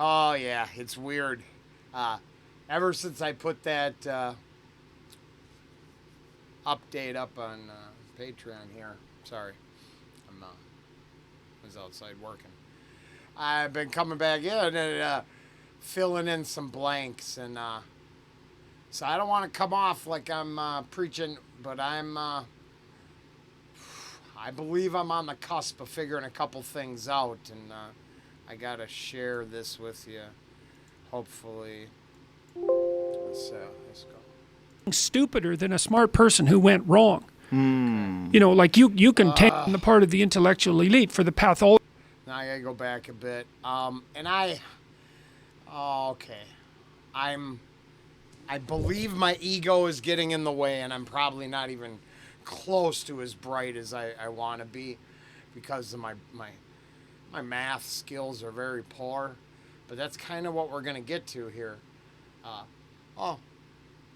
Oh yeah, it's weird. Uh, Ever since I put that update up on Patreon here, sorry, I'm was outside working. I've been coming back in and filling in some blanks, and so I don't want to come off like I'm preaching, but I believe I'm on the cusp of figuring a couple things out, and I gotta share this with you. Hopefully, let's go. Stupider than a smart person who went wrong. Hmm. Like you can take on the part of the intellectual elite for the pathology. Now I gotta go back a bit. Okay. I believe my ego is getting in the way, and I'm probably not even close to as bright as I want to be because of my math skills are very poor. But that's kind of what we're gonna get to here. Oh,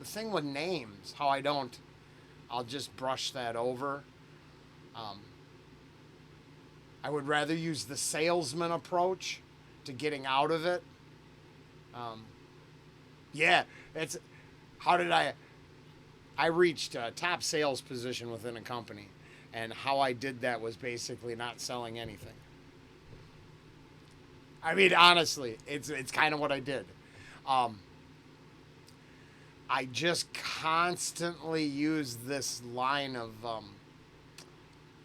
the thing with names, how I'll just brush that over. I would rather use the salesman approach to getting out of it. Yeah, it's how did I reached a top sales position within a company, and how I did that was basically not selling anything. I mean, honestly, it's kind of what I did. I just constantly use this line of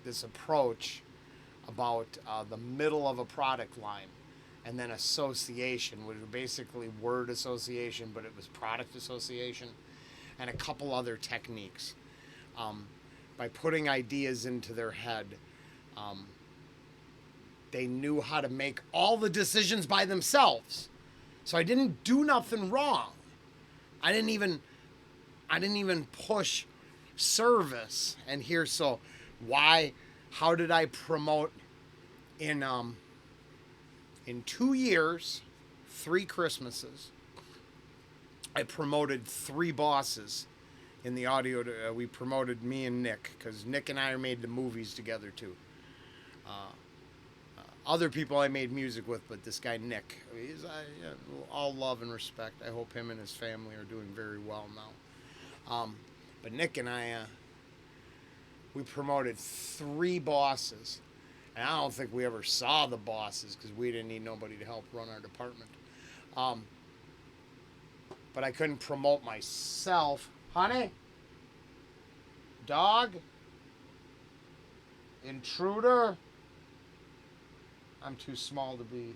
this approach about the middle of a product line, and then association, which was basically word association, but it was product association, and a couple other techniques. By putting ideas into their head, they knew how to make all the decisions by themselves. So I didn't do nothing wrong. I didn't even push service. And here, so how did I promote in 2 years, 3 Christmases, I promoted 3 bosses in the audio. We promoted me and Nick, because Nick and I made the movies together too. Other people I made music with, but this guy Nick, he's all love and respect. I hope him and his family are doing very well now. But Nick and I, we promoted 3 bosses. And I don't think we ever saw the bosses because we didn't need nobody to help run our department. But I couldn't promote myself. Honey? Dog? Intruder? I'm too small to be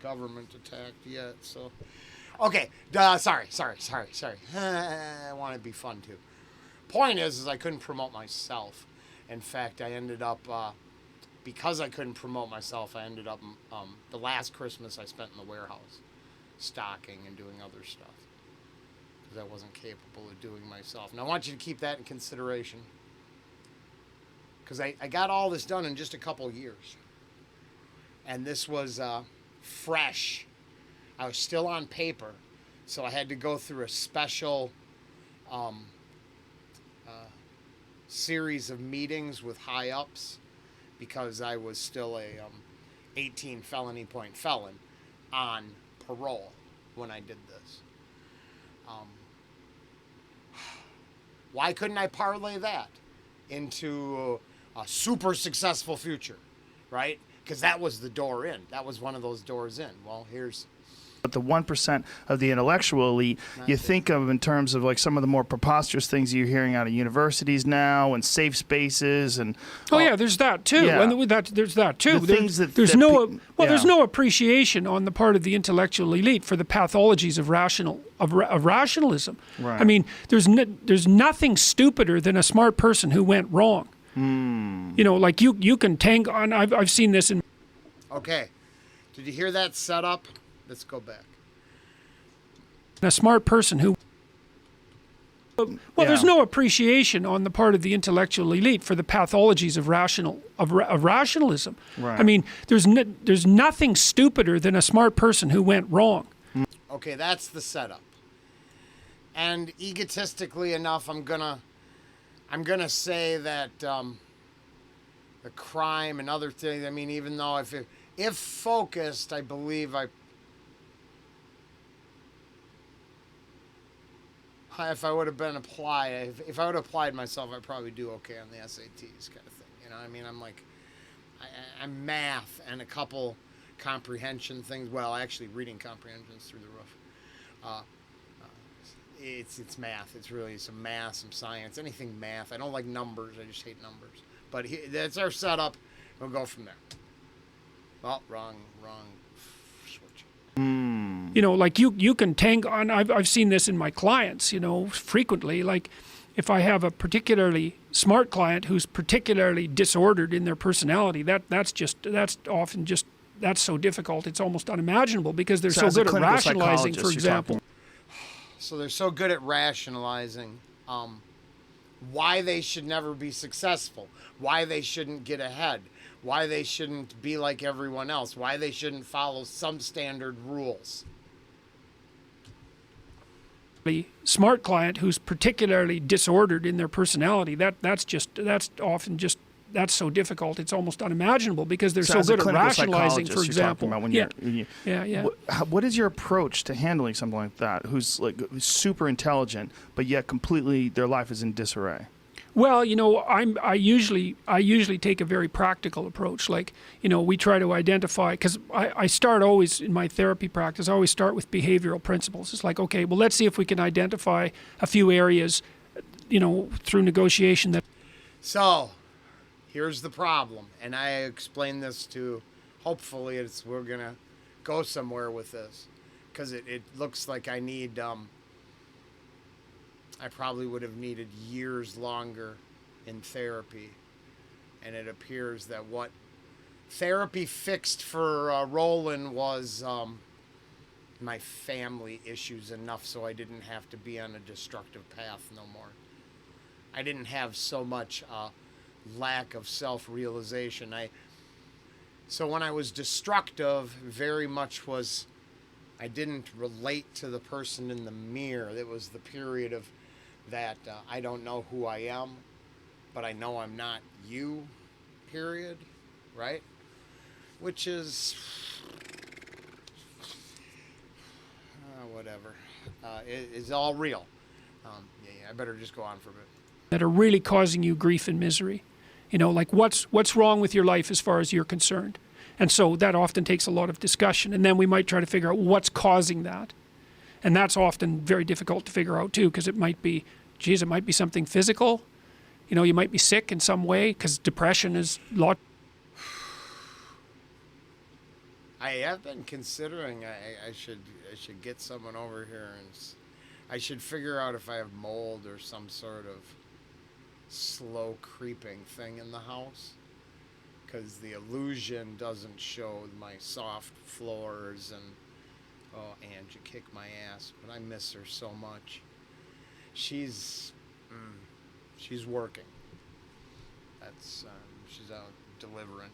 government attacked yet, so. Okay, sorry. I want to be fun too. Point is I couldn't promote myself. In fact, I ended up, because I couldn't promote myself, I ended up, the last Christmas I spent in the warehouse, stocking and doing other stuff, because I wasn't capable of doing myself. And I want you to keep that in consideration, because I got all this done in just a couple years. And this was fresh. I was still on paper, so I had to go through a special series of meetings with high-ups, because I was still a 18 felony point felon on parole when I did this. Why couldn't I parlay that into a super successful future, right? Because that was the door in. That was one of those doors in. Well, here's... But the 1% of the intellectual elite, you think of in terms of like some of the more preposterous things you're hearing out of universities now, and safe spaces, and yeah, there's that too. Yeah. And there's that too. There's no appreciation on the part of the intellectual elite for the pathologies of rationalism. Right. I mean, there's nothing stupider than a smart person who went wrong. Like you can tank on. I've seen this in. Okay, did you hear that setup? Let's go back. A smart person who. There's no appreciation on the part of the intellectual elite for the pathologies of rationalism. Right. I mean, there's nothing stupider than a smart person who went wrong. Okay, that's the setup. And egotistically enough, I'm gonna say that the crime and other things. I mean, even though if focused, I believe if I would have been applied, if I would have applied myself, I'd probably do okay on the SATs kind of thing. You know, I mean, I'm math and a couple comprehension things. Well, actually, reading comprehension's through the roof. It's math. It's really some math, some science, anything math. I don't like numbers. I just hate numbers. But that's our setup. We'll go from there. Oh, wrong switch. You know, like you can tangle, and I've seen this in my clients, you know, frequently. Like if I have a particularly smart client who's particularly disordered in their personality, that's often just so difficult. It's almost unimaginable because they're so good at rationalizing, for example. So they're so good at rationalizing why they should never be successful, why they shouldn't get ahead, why they shouldn't be like everyone else, why they shouldn't follow some standard rules. The smart client who's particularly disordered in their personality, that's often so difficult. It's almost unimaginable because they're so good at rationalizing, for example. What is your approach to handling something like that? Who's like super intelligent, but yet completely their life is in disarray? Well, you know, I usually take a very practical approach. Like, you know, we try to identify, because I start always in my therapy practice. I always start with behavioral principles. It's like, okay, well, let's see if we can identify a few areas, you know, through negotiation that. So, here's the problem, and I explain this to. Hopefully, we're gonna go somewhere with this, because it looks like I need. I probably would have needed years longer in therapy. And it appears that what therapy fixed for Rollen was my family issues enough so I didn't have to be on a destructive path no more. I didn't have so much lack of self-realization. So when I was destructive, very much was I didn't relate to the person in the mirror. It was the period of that I don't know who I am, but I know I'm not you, period, right? Which is, whatever. It's all real. I better just go on for a bit. That are really causing you grief and misery. You know, like what's wrong with your life as far as you're concerned? And so that often takes a lot of discussion. And then we might try to figure out what's causing that. And that's often very difficult to figure out too, because it might be something physical. You know, you might be sick in some way, because depression is a lot. I have been considering I should get someone over here, and I should figure out if I have mold or some sort of slow creeping thing in the house, because the illusion doesn't show my soft floors and. Oh, Ange, you kick my ass, but I miss her so much. She's working. She's out delivering.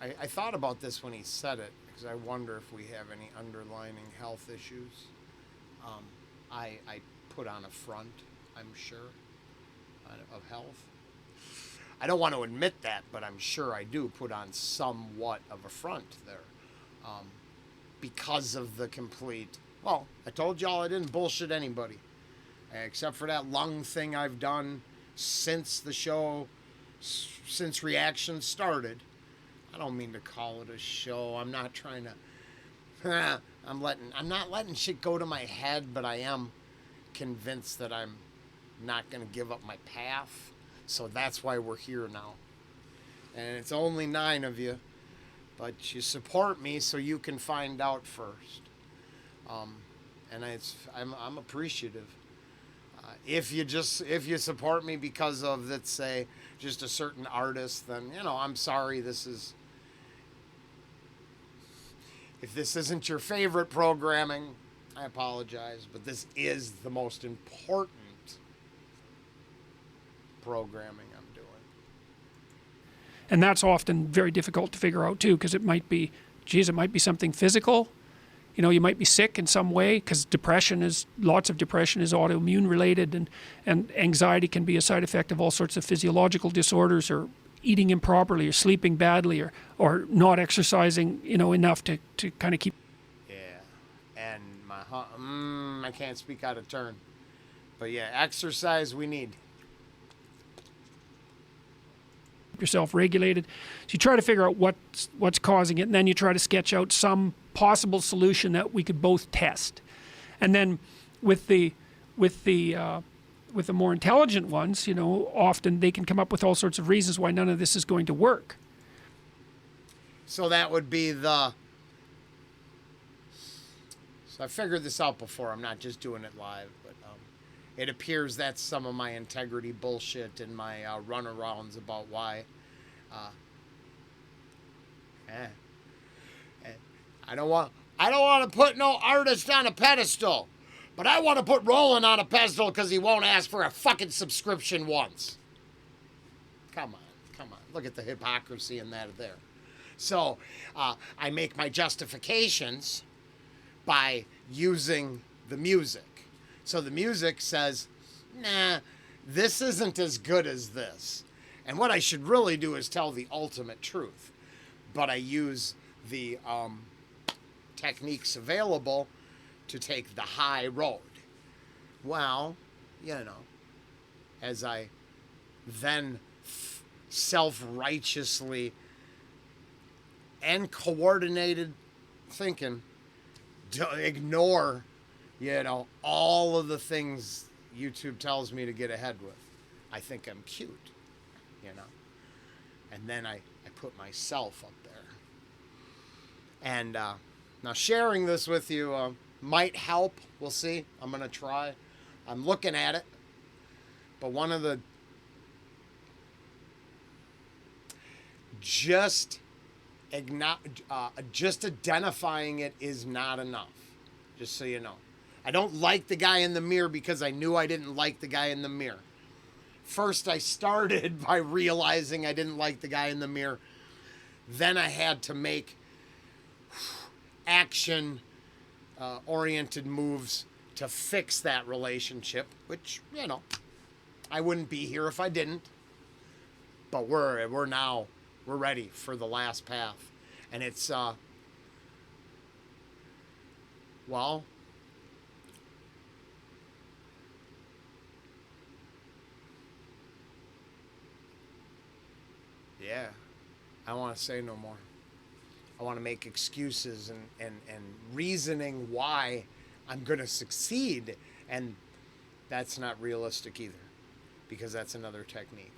I thought about this when he said it, because I wonder if we have any underlying health issues. I put on a front, I'm sure, of health. I don't want to admit that, but I'm sure I do put on somewhat of a front there, because of the complete. Well, I told y'all I didn't bullshit anybody, except for that lung thing I've done since the show, since reactions started. I don't mean to call it a show. I'm not trying to. I'm not letting shit go to my head, but I am convinced that I'm not going to give up my path. So that's why we're here now. And it's only 9 of you, but you support me so you can find out first. And I'm appreciative. If you support me because of, let's say, just a certain artist, then, you know, I'm sorry. If this isn't your favorite programming, I apologize, but this is the most important programming I'm doing. And that's often very difficult to figure out too, because it might be something physical. You know, you might be sick in some way, because lots of depression is autoimmune related, and anxiety can be a side effect of all sorts of physiological disorders or eating improperly or sleeping badly or not exercising, enough to kind of keep Yeah. And I can't speak out of turn. But yeah, exercise we need. yourself regulated. So you try to figure out what's causing it, and then you try to sketch out some possible solution that we could both test. And then with the more intelligent ones, often they can come up with all sorts of reasons why none of this is going to work. So that would be So I figured this out before. I'm not just doing it live, but it appears that's some of my integrity bullshit and my runarounds about why. I don't want to put no artist on a pedestal, but I want to put Rollen on a pedestal because he won't ask for a fucking subscription once. Come on. Look at the hypocrisy in that there. So I make my justifications by using the music. So the music says, nah, this isn't as good as this. And what I should really do is tell the ultimate truth. But I use the techniques available to take the high road. Well, as I then self-righteously and coordinated thinking to ignore all of the things YouTube tells me to get ahead with. I think I'm cute, and then I put myself up there. And now sharing this with you might help. We'll see. I'm going to try. I'm looking at it. But one of the just identifying it is not enough. Just so you know. I don't like the guy in the mirror because I knew I didn't like the guy in the mirror. First, I started by realizing I didn't like the guy in the mirror. Then I had to make action-oriented moves to fix that relationship, which, I wouldn't be here if I didn't. But we're ready for the last path. And it's, yeah, I don't want to say no more. I want to make excuses and reasoning why I'm going to succeed. And that's not realistic either, because that's another technique.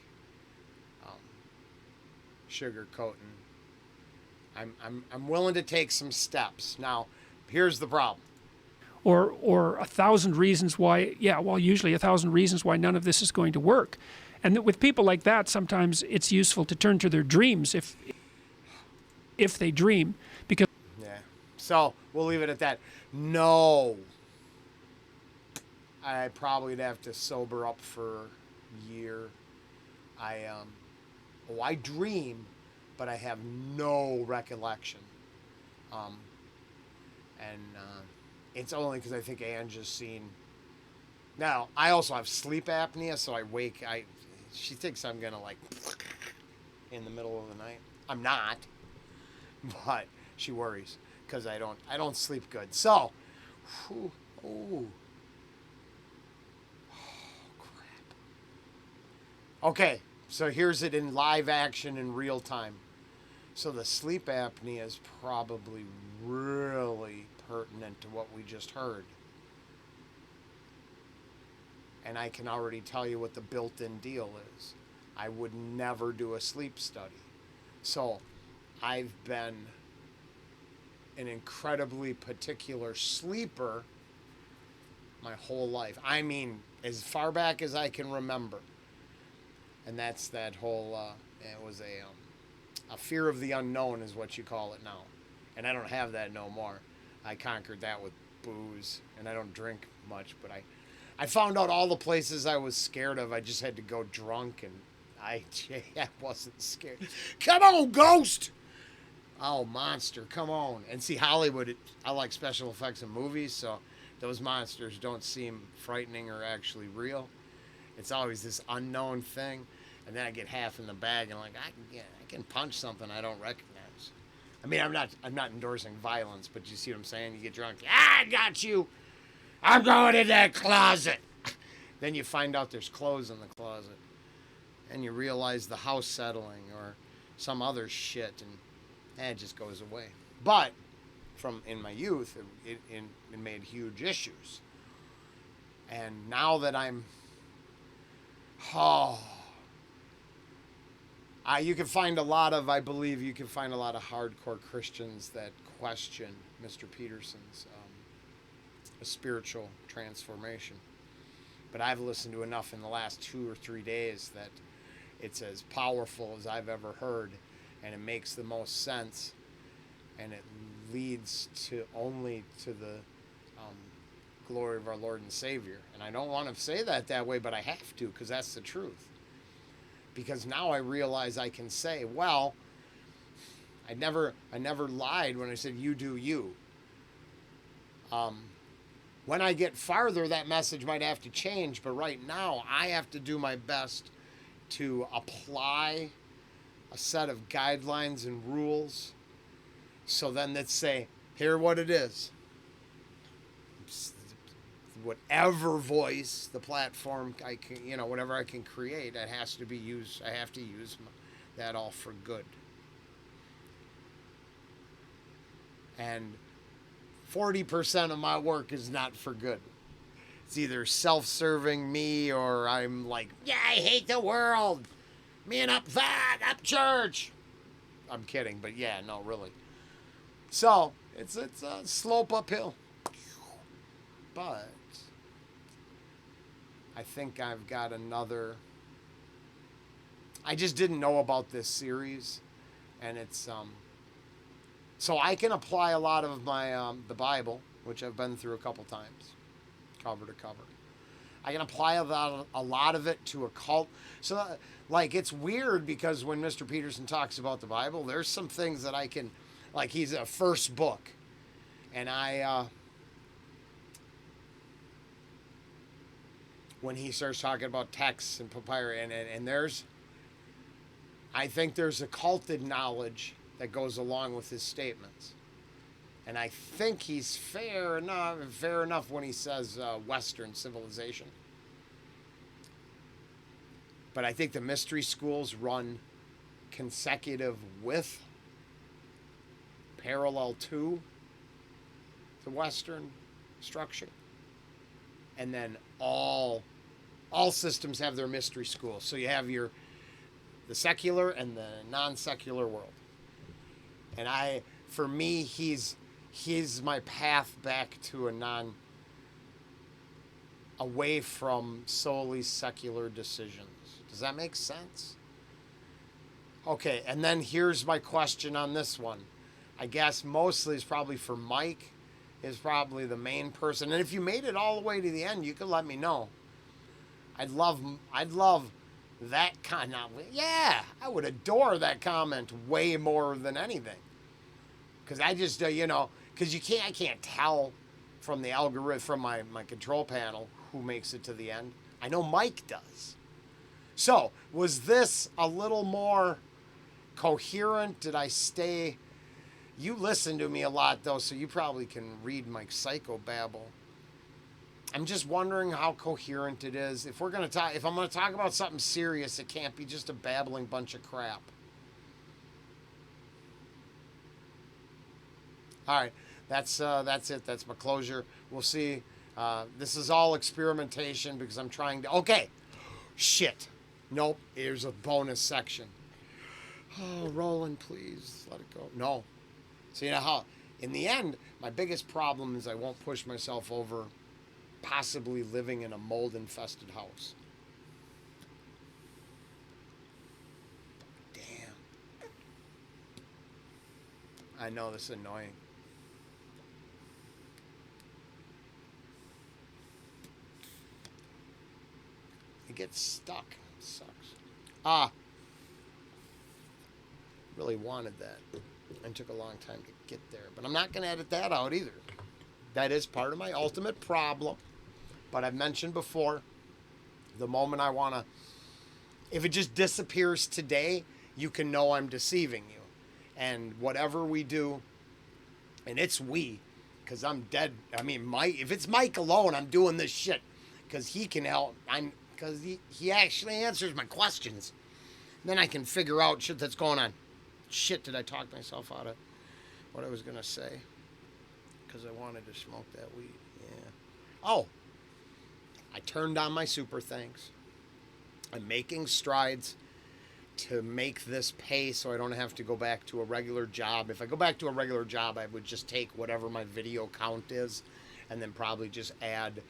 Sugarcoating. I'm willing to take some steps. Now, here's the problem. Or 1,000 reasons why, usually 1,000 reasons why none of this is going to work. And with people like that, sometimes it's useful to turn to their dreams if they dream, because so we'll leave it at that. No, I probably would have to sober up for a year. I dream, but I have no recollection. It's only because I think Ange has seen. Now I also have sleep apnea, so I wake. She thinks I'm gonna in the middle of the night. I'm not, but she worries because I don't sleep good. So, oh crap. Okay, so here's it in live action in real time. So the sleep apnea is probably really pertinent to what we just heard. And I can already tell you what the built-in deal is. I would never do a sleep study. So I've been an incredibly particular sleeper my whole life. I mean, as far back as I can remember. And that's that whole, it was a fear of the unknown is what you call it now. And I don't have that no more. I conquered that with booze, and I don't drink much, but I found out all the places I was scared of. I just had to go drunk, and I wasn't scared. Come on, ghost! Oh, monster, come on. And see, Hollywood, I like special effects in movies, so those monsters don't seem frightening or actually real. It's always this unknown thing. And then I get half in the bag, and I'm like, I can punch something I don't recognize. I mean, I'm not endorsing violence, but you see what I'm saying? You get drunk, I got you. I'm going in that closet. Then you find out there's clothes in the closet, and you realize the house settling or some other shit, and it just goes away. But from in my youth, it made huge issues. And now that I'm, you can find I believe you can find a lot of hardcore Christians that question Mr. Peterson's spiritual transformation. But I've listened to enough in the last 2 or 3 days that it's as powerful as I've ever heard, and it makes the most sense, and it leads only to the glory of our Lord and Savior. And I don't want to say that way, but I have to, because that's the truth. Because now I realize I can say, well, I never lied when I said you do you. When I get farther, that message might have to change, but right now I have to do my best to apply a set of guidelines and rules. So then let's say, here what it is. Whatever voice, the platform I can, whatever I can create, it has to be used. I have to use that all for good. And 40% of my work is not for good. It's either self-serving me, or I'm like, yeah, I hate the world. Me and up church. I'm kidding, but yeah, no, really. So it's a slope uphill. But I think I've got another. I just didn't know about this series, and it's so I can apply a lot of my the Bible, which I've been through a couple times, cover to cover. I can apply a lot of it to a cult. So, like, it's weird because when Mr. Peterson talks about the Bible, there's some things that I can, like, he's a first book, and when he starts talking about texts and papyrus, and I think there's occulted knowledge that goes along with his statements. And I think he's fair enough when he says Western civilization. But I think the mystery schools run consecutive with, parallel to, the Western structure. And then all systems have their mystery schools. So you have the secular and the non-secular world. And for me, he's my path back to away from solely secular decisions. Does that make sense? Okay, and then here's my question on this one. I guess mostly it's probably for Mike, is probably the main person. And if you made it all the way to the end, you could let me know. I'd love that kind of, yeah, I would adore that comment way more than anything. Because I just, because I can't tell from the algorithm, from my control panel, who makes it to the end. I know Mike does. So, was this a little more coherent? Did I stay? You listen to me a lot, though, so you probably can read my psychobabble. I'm just wondering how coherent it is. If I'm going to talk about something serious, it can't be just a babbling bunch of crap. All right, that's it. That's my closure. We'll see. This is all experimentation because I'm trying to. Okay, shit. Nope. Here's a bonus section. Oh, Rollen, please let it go. No. So you know how? In the end, my biggest problem is I won't push myself over possibly living in a mold-infested house. Damn. I know this is annoying. It gets stuck. It sucks. Really wanted that. And took a long time to get there. But I'm not going to edit that out either. That is part of my ultimate problem. But I've mentioned before, the moment I want to If it just disappears today, you can know I'm deceiving you. And whatever we do, and it's we, because I'm dead. I mean, Mike. If it's Mike alone, I'm doing this shit because he can help. Because he actually answers my questions. Then I can figure out shit that's going on. Shit, did I talk myself out of what I was gonna say? Because I wanted to smoke that weed. Yeah. Oh, I turned on my super thanks. I'm making strides to make this pay so I don't have to go back to a regular job. If I go back to a regular job, I would just take whatever my video count is and then probably just add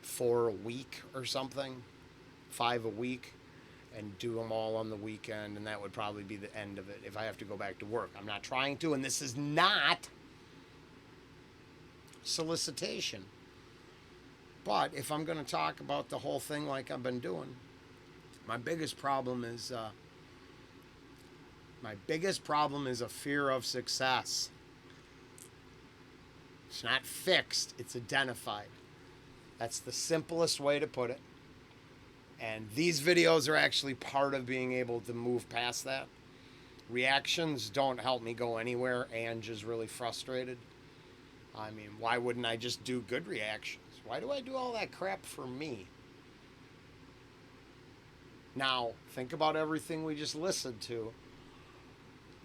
4 a week or something, 5 a week, and do them all on the weekend, and that would probably be the end of it if I have to go back to work. I'm not trying to, and this is not solicitation. But if I'm going to talk about the whole thing like I've been doing, my biggest problem is a fear of success. It's not fixed, it's identified. That's the simplest way to put it. And these videos are actually part of being able to move past that. Reactions don't help me go anywhere. Ange is really frustrated. I mean, why wouldn't I just do good reactions? Why do I do all that crap for me? Now, think about everything we just listened to.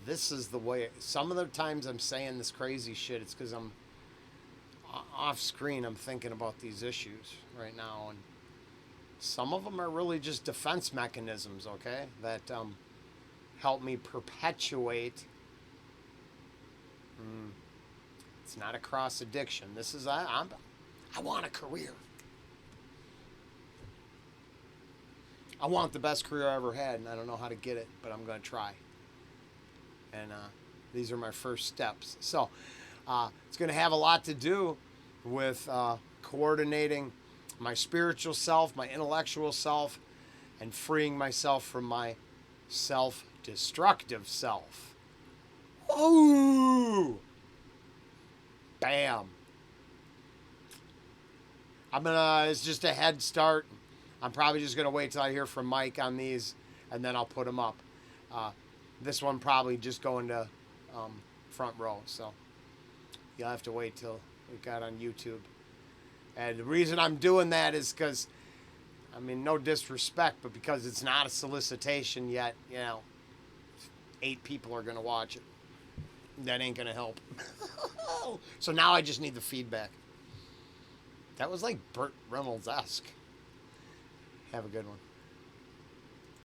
This is the way. Some of the times I'm saying this crazy shit, it's because I'm off screen. I'm thinking about these issues right now. And some of them are really just defense mechanisms, okay? That help me perpetuate. It's not a cross addiction. This is, I want a career. I want the best career I ever had, and I don't know how to get it, but I'm going to try. And these are my first steps. So it's going to have a lot to do with coordinating my spiritual self, my intellectual self, and freeing myself from my self-destructive self. Ooh! Bam. It's just a head start. I'm probably just going to wait till I hear from Mike on these, and then I'll put them up. This one probably just going to front row, so you'll have to wait till we got on YouTube. And the reason I'm doing that is because, I mean, no disrespect, but because it's not a solicitation yet, 8 people are going to watch it. That ain't going to help. So now I just need the feedback. That was like Burt Reynolds-esque. Have a good one.